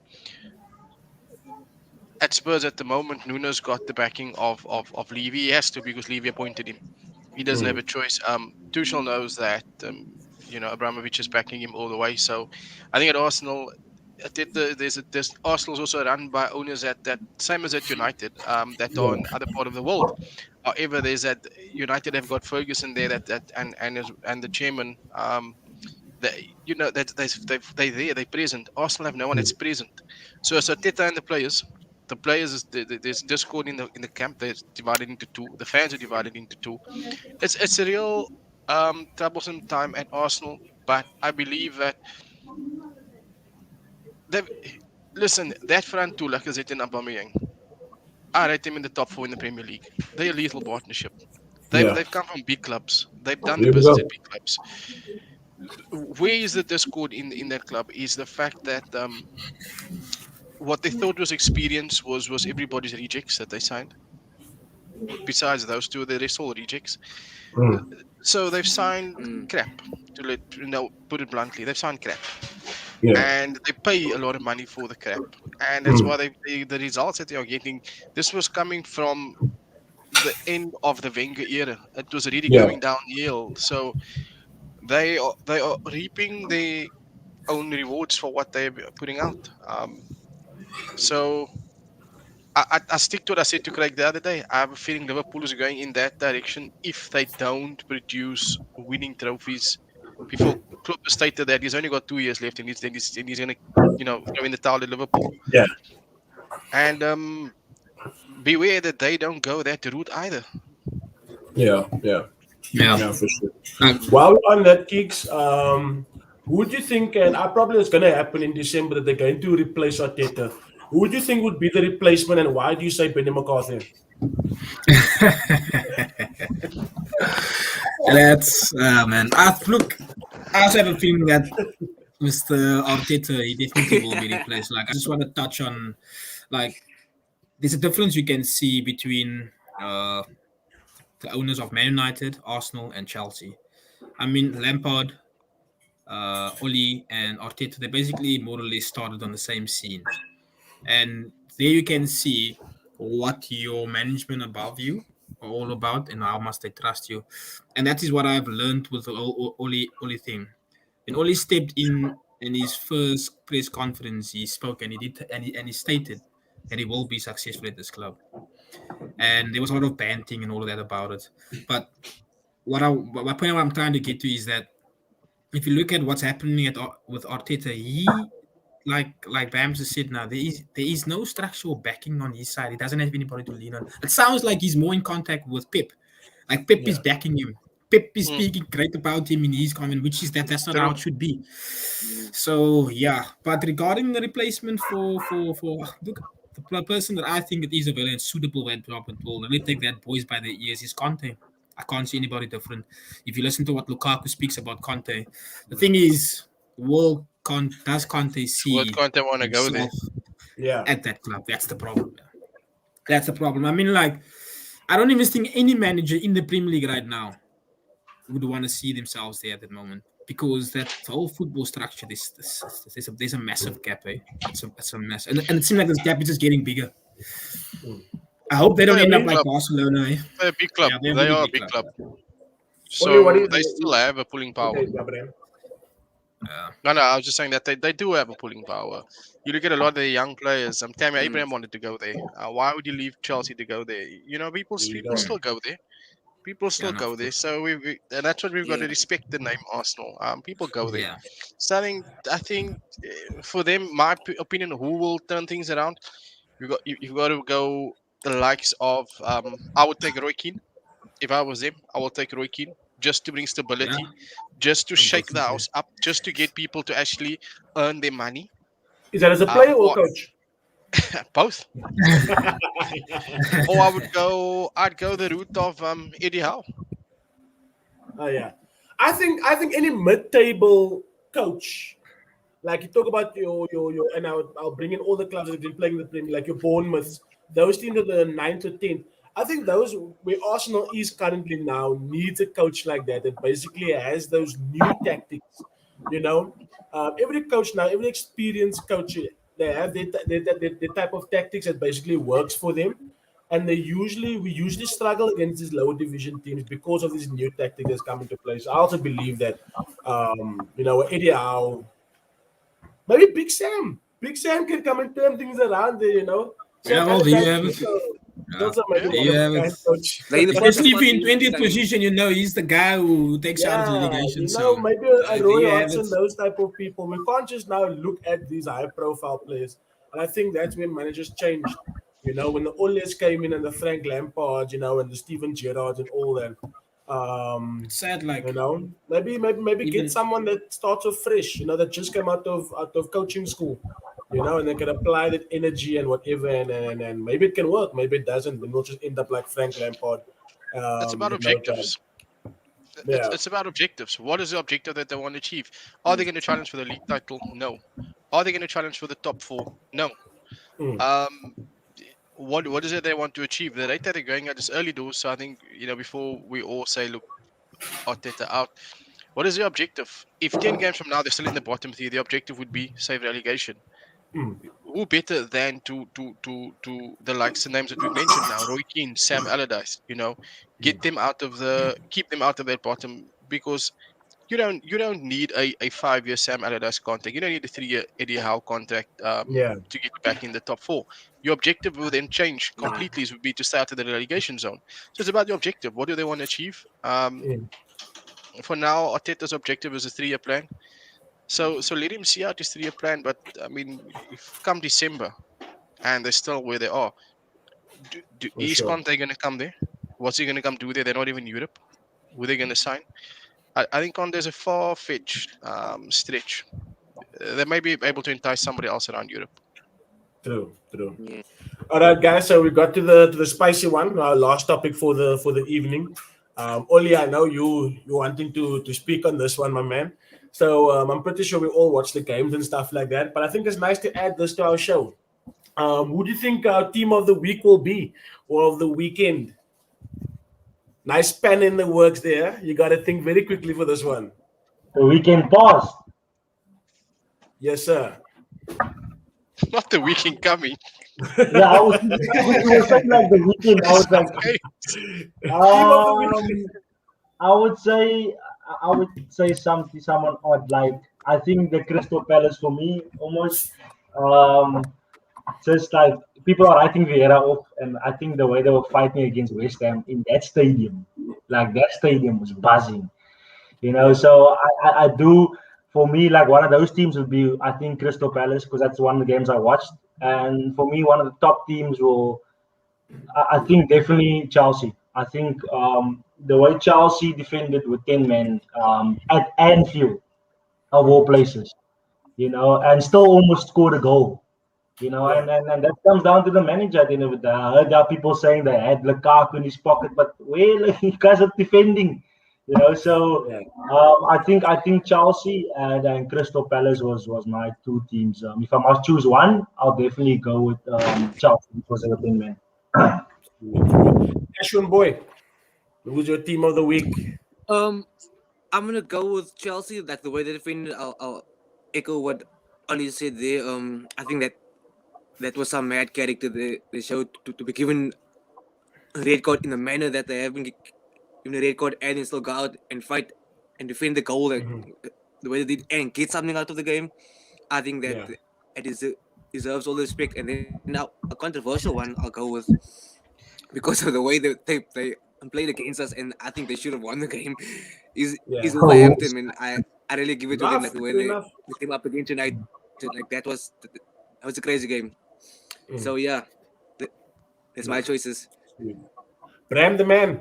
At Spurs at the moment, Nuno's got the backing of Levy. He has to because Levy appointed him. He doesn't have a choice. Tuchel knows that. Abramovich is backing him all the way. So, I think at Arsenal, Arsenal's also run by owners that same as at United, that are in other part of the world. However, there's that United have got Ferguson there and the chairman. They're present. Arsenal have no one that's present. So Arteta and the players. The players, there's discord in the camp. They're divided into two. The fans are divided into two. It's a real troublesome time at Arsenal. But I believe that that front two, Lacazette and Aubameyang, I rate them in the top 4 in the Premier League. They're a lethal partnership. They've come from big clubs. They've done the business at big clubs. Where is the discord in that club is the fact that what they thought was experience was everybody's rejects that they signed. Besides those two, they're all rejects. So they've signed crap. Put it bluntly, they've signed crap. And they pay a lot of money for the crap. And that's why the results that they are getting. This was coming from the end of the Wenger era. It was really going downhill. So they are reaping their own rewards for what they're putting out. So I stick to what I said to Craig the other day. I have a feeling Liverpool is going in that direction if they don't produce winning trophies. Before Klopp stated that he's only got 2 years left and he's going to, throw in the towel at Liverpool. Yeah. And beware that they don't go that route either. Yeah, for sure. While we're on that, Kicks, who do you think, and probably it's going to happen in December, that they're going to replace Arteta? Who do you think would be the replacement, and why do you say Benny McCarthy? That's man. I also have a feeling that Mr. Arteta, he definitely will be replaced. Like, I just want to touch on, like, there's a difference you can see between the owners of Man United, Arsenal, and Chelsea. I mean, Lampard, Oli, and Arteta, they basically more or less started on the same scene. And there you can see what your management above you are all about and how much they trust you. And that is what I've learned with the Oli thing. When Oli stepped in his first press conference, he spoke and he stated that he will be successful at this club. And there was a lot of banting and all of that about it. But what point I'm trying to get to is that if you look at what's happening with Arteta, he like Bams has said now, there is no structural backing on his side. He doesn't have anybody to lean on. It sounds like he's more in contact with Pep. Like Pep is backing him. Pep is speaking great about him in his comment, which is that's not how it should be. So yeah, but regarding the replacement for look, the person that I think it is a very suitable and proper role, let me take that boys by the ears is Conte. I can't see anybody different. If you listen to what Lukaku speaks about Conte, the thing is, does Conte see Would Conte want to go there? At that club? That's the problem. That's the problem. I mean, like, I don't even think any manager in the Premier League right now would want to see themselves there at that moment, because that whole football structure, there's a massive gap. It's a mess, and it seems like this gap is just getting bigger. I hope they don't end up like Barcelona. They're a big club. Yeah, they are a big club. So they still have a pulling power. No, I was just saying that they do have a pulling power. You look at a lot of the young players. Tammy Abraham wanted to go there. Why would you leave Chelsea to go there? You know, people still go there. People still go there. So and that's what we've got to respect the name Arsenal. People go there. So I think for them, my opinion, who will turn things around? You've got to go the likes of. I would take Roy Keane. If I was him, I will take Roy Keane just to bring stability, just to shake the house up, just to get people to actually earn their money. Is that as a player or coach? Both. Or I'd go the route of Eddie Howe. Oh yeah, I think any mid-table coach, like you talk about your and I'll bring in all the clubs that have been playing the Premier, like your Bournemouths, those teams that are 9th to 10th. I think those where Arsenal is currently now needs a coach like that basically has those new tactics. You know, every coach now, every experienced coach, they have their type of tactics that basically works for them, and we usually struggle against these lower division teams because of these new tactics that's come into place. I also believe that, Eddie Howe, maybe Big Sam can come and turn things around there. You know, especially if in 20th position, he's the guy who takes out the relegation. Maybe a Roy Hodgson, those type of people. We can't just now look at these high-profile players, and I think that's when managers changed. You know, when the Oles came in and the Frank Lampard, and the Steven Gerrard and all that. Sad, like maybe get someone that starts off fresh. That just came out of coaching school. And they can apply that energy and whatever, and maybe it can work, maybe it doesn't, and we'll just end up like Frank Lampard. It's about objectives. It's about objectives. What is the objective that they want to achieve? Are they going to challenge for the league title? No. Are they going to challenge for the top 4? No. What is it they want to achieve? The rate that they're going at is early doors, so I think, before we all say, look, Arteta out, what is the objective? If 10 games from now they're still in the bottom 3, the objective would be save relegation. Who better than to the likes and names that we've mentioned now, Roy Keane, Sam Allardyce, keep them out of that bottom, because you don't need a 5-year Sam Allardyce contract. You don't need a 3-year Eddie Howe contract to get back in the top 4. Your objective will then change completely. It would be to stay out of the relegation zone. So it's about the objective. What do they want to achieve? For now, Arteta's objective is a 3-year plan. So let him see out his 3-year plan. But I mean, if come December and they're still where they are, is Conte going to come there? What's he going to come do there? They're not even in Europe. Who are they going to sign? I think Conte's a far-fetched stretch. They may be able to entice somebody else around Europe. True. Yeah. All right, guys. So we got to the spicy one. Our last topic for the evening. Oli, I know you wanting to speak on this one, my man. So I'm pretty sure we all watch the games and stuff like that. But I think it's nice to add this to our show. Who do you think our team of the week will be, or of the weekend? Nice pen in the works there. You got to think very quickly for this one. The weekend pause. Yes, sir. Not the weekend coming. Yeah, I was when you were saying like the weekend. I was like, Team of the week. I would say someone odd. Like I think the Crystal Palace for me almost. Um, just like people are writing Vieira off, and I think the way they were fighting against West Ham in that stadium, like that stadium was buzzing. Yeah. So I do, for me, like one of those teams would be, I think, Crystal Palace, because that's one of the games I watched. And for me, one of the top teams will, I think, definitely Chelsea. I think the way Chelsea defended with 10 men at Anfield, of all places, and still almost scored a goal. Yeah. And that comes down to the manager at the end of the day. I heard there are people saying they had Lukaku in his pocket, but well, you guys are defending, So Yeah. I think Chelsea and Crystal Palace was my two teams. If I must choose one, I'll definitely go with Chelsea because they're 10 men. Ashwin boy, who's your team of the week? I'm gonna go with Chelsea. Like the way they defended, I'll echo what Ali said there. I think that was some mad character they showed to be given a red card in the manner that they have been given a red card and then still go out and fight and defend the goal the way they did and get something out of the game. I think that it deserves all the respect. And then now a controversial one I'll go with because of the way they played against us, and I think they should have won the game. Is Wolverhampton, and I really give it to them, like the way they came up against United. Like that was a crazy game. So yeah, that's my choices. Bram the man.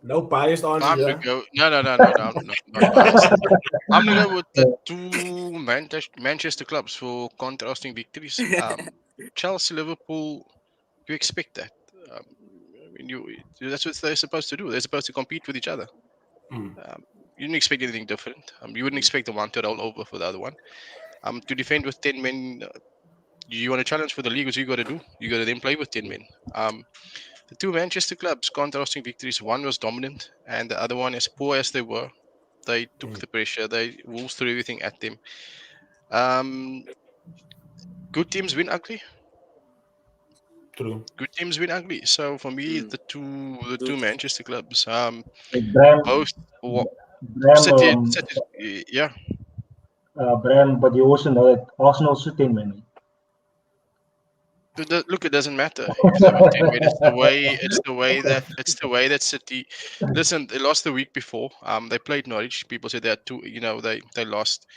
No biased answer. I'm gonna go. No, not biased. I'm gonna go with the two Manchester clubs for contrasting victories. Chelsea, Liverpool. You expect that. I mean, that's what they're supposed to do. They're supposed to compete with each other. You didn't expect anything different. You wouldn't expect the one to roll over for the other one. To defend with 10 men, you want to challenge for the league, what you got to do. You got to then play with 10 men. The two Manchester clubs, contrasting victories. One was dominant, and the other one, as poor as they were, they took the pressure. They Wolves threw everything at them. Good teams win ugly. True. Good teams win ugly. So for me, the two Manchester clubs, Bram, both Bram, yeah. Bram, but you also know that Arsenal should 10 men. Look, it doesn't matter if they win 10 minutes. It's the way that City. Listen, they lost the week before. They played Norwich. People said they're too. They lost.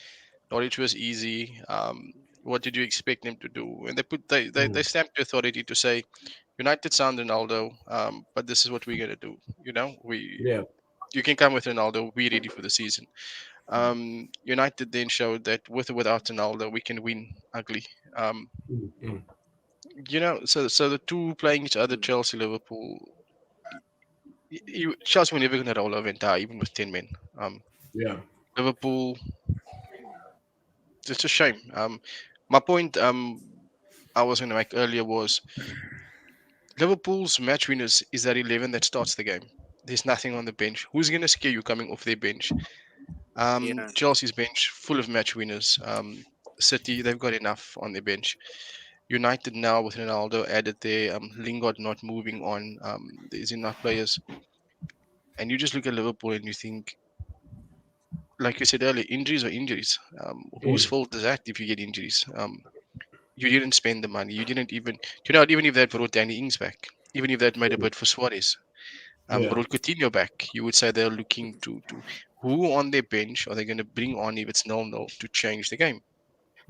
Norwich was easy. What did you expect them to do? And they stamped the authority to say, United sound Ronaldo, but this is what we're gonna do. You can come with Ronaldo. We're ready for the season. United then showed that with or without Ronaldo, we can win ugly. So the two playing each other, Chelsea, Liverpool. Chelsea were never going to roll over and die, even with 10 men. Liverpool, it's a shame. My point I was going to make earlier was Liverpool's match winners is that 11 that starts the game. There's nothing on the bench. Who's going to scare you coming off their bench? Chelsea's bench full of match winners. City, they've got enough on their bench. United now with Ronaldo added there, Lingard not moving on, there's enough players. And you just look at Liverpool and you think, like you said earlier, injuries are injuries. Whose fault is that if you get injuries? You didn't spend the money. You didn't even, even if they had brought Danny Ings back, even if they had made a bid for Suarez, brought Coutinho back, you would say they're looking to who on their bench are they going to bring on if it's 0-0 to change the game?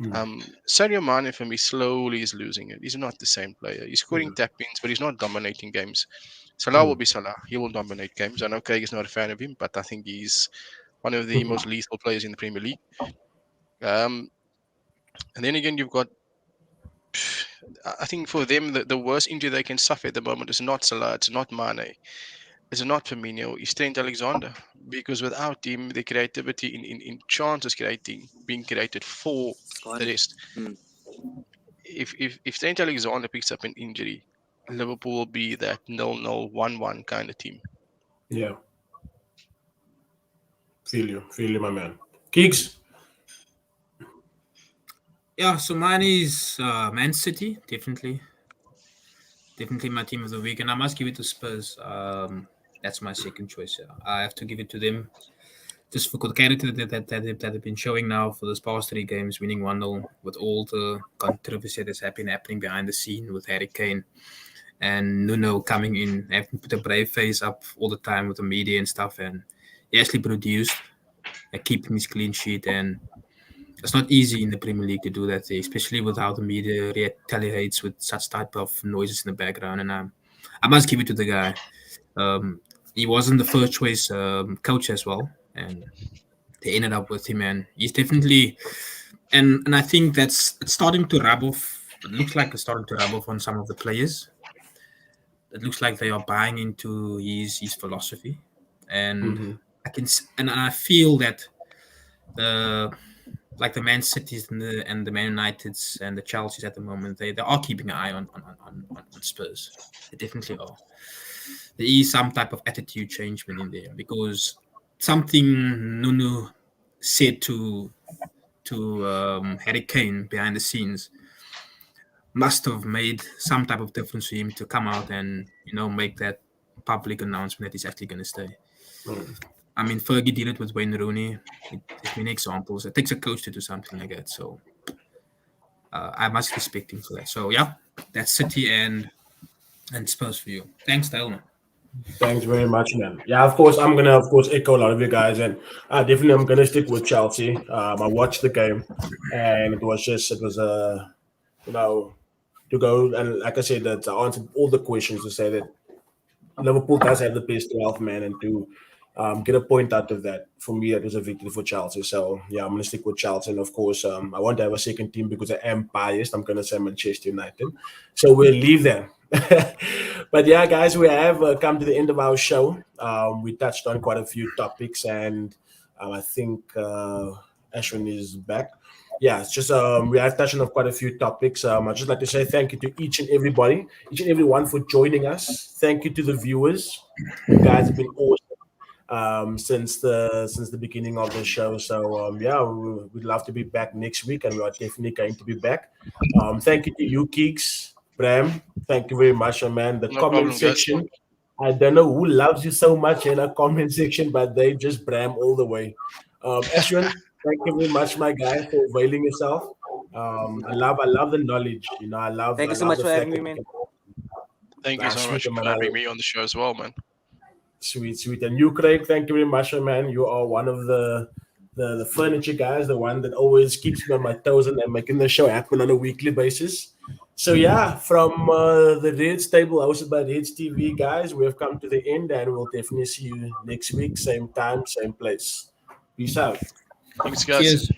Sadio Mane for me slowly is losing it. He's not the same player. He's scoring tap-ins, but he's not dominating games. Salah will be Salah. He will dominate games. I know Craig is not a fan of him, but I think he's one of the most lethal players in the Premier League. And then again, you've got, I think for them, the worst injury they can suffer at the moment is not Salah, it's not Mane, it's not Firmino, it's Trent Alexander. because without him, the creativity in chances being created for the rest. If Saint Alexander picks up an injury, Liverpool will be that 0-0, 1-1 kind of team. Yeah. Feel you, my man. Keeks. Yeah, so mine is Man City, definitely my team of the week, and I must give it to Spurs. That's my second choice. I have to give it to them, just for the character that they've been showing now for this past 3 games, winning 1-0 with all the controversy that's happening behind the scene with Harry Kane and Nuno coming in, having to put a brave face up all the time with the media and stuff, and he actually produced, keeping his clean sheet, and it's not easy in the Premier League to do that, especially with how the media retaliates with such type of noises in the background. And I must give it to the guy. He wasn't the first choice coach as well, and they ended up with him. And he's definitely, and I think it's starting to rub off. It looks like it's starting to rub off on some of the players. It looks like they are buying into his philosophy, and I feel that like the Man Cities and the Man Uniteds and the Chelseas at the moment, they are keeping an eye on Spurs. They definitely are. There is some type of attitude change in there, because something Nuno said to Harry Kane behind the scenes must have made some type of difference for him to come out and make that public announcement that he's actually going to stay. I mean, Fergie did it with Wayne Rooney. There's many examples. It takes a coach to do something like that. So I must respect him for that. So yeah, that's City and Spurs for you. Thanks, Dale. Thanks very much, man. Yeah, of course, I'm gonna echo a lot of you guys, and definitely I'm gonna stick with Chelsea. I watched the game, and it was to go, and like I said, that I answered all the questions to say that Liverpool does have the best 12 man, and to get a point out of that, for me, that was a victory for Chelsea. So yeah, I'm gonna stick with Chelsea, and of course, I want to have a second team because I am biased. I'm gonna say Manchester United. So we'll leave there. But yeah, guys, we have come to the end of our show. We touched on quite a few topics, and I think Ashwin is back. Yeah, it's just we have touched on quite a few topics. I'd just like to say thank you to each and everyone for joining us. Thank you to the viewers. You guys have been awesome since the beginning of the show. So yeah, we'd love to be back next week, and we are definitely going to be back. Thank you to you, Keeks, Bram. Thank you very much, man. The comment section. Guys. I don't know who loves you so much in a comment section, but they just Bram all the way. Ashwin, thank you very much, my guy, for availing yourself. I love the knowledge. I love. Thank you so much for having me, man. Thank you so much for having me on the show as well, man. Sweet. And you, Craig, thank you very much, man. You are one of the furniture guys, the one that always keeps me on my toes and making the show happen on a weekly basis. So yeah, from the Redz Table hosted by Redz TV, guys, we have come to the end, and we'll definitely see you next week, same time, same place. Peace out. Thanks, guys. Cheers.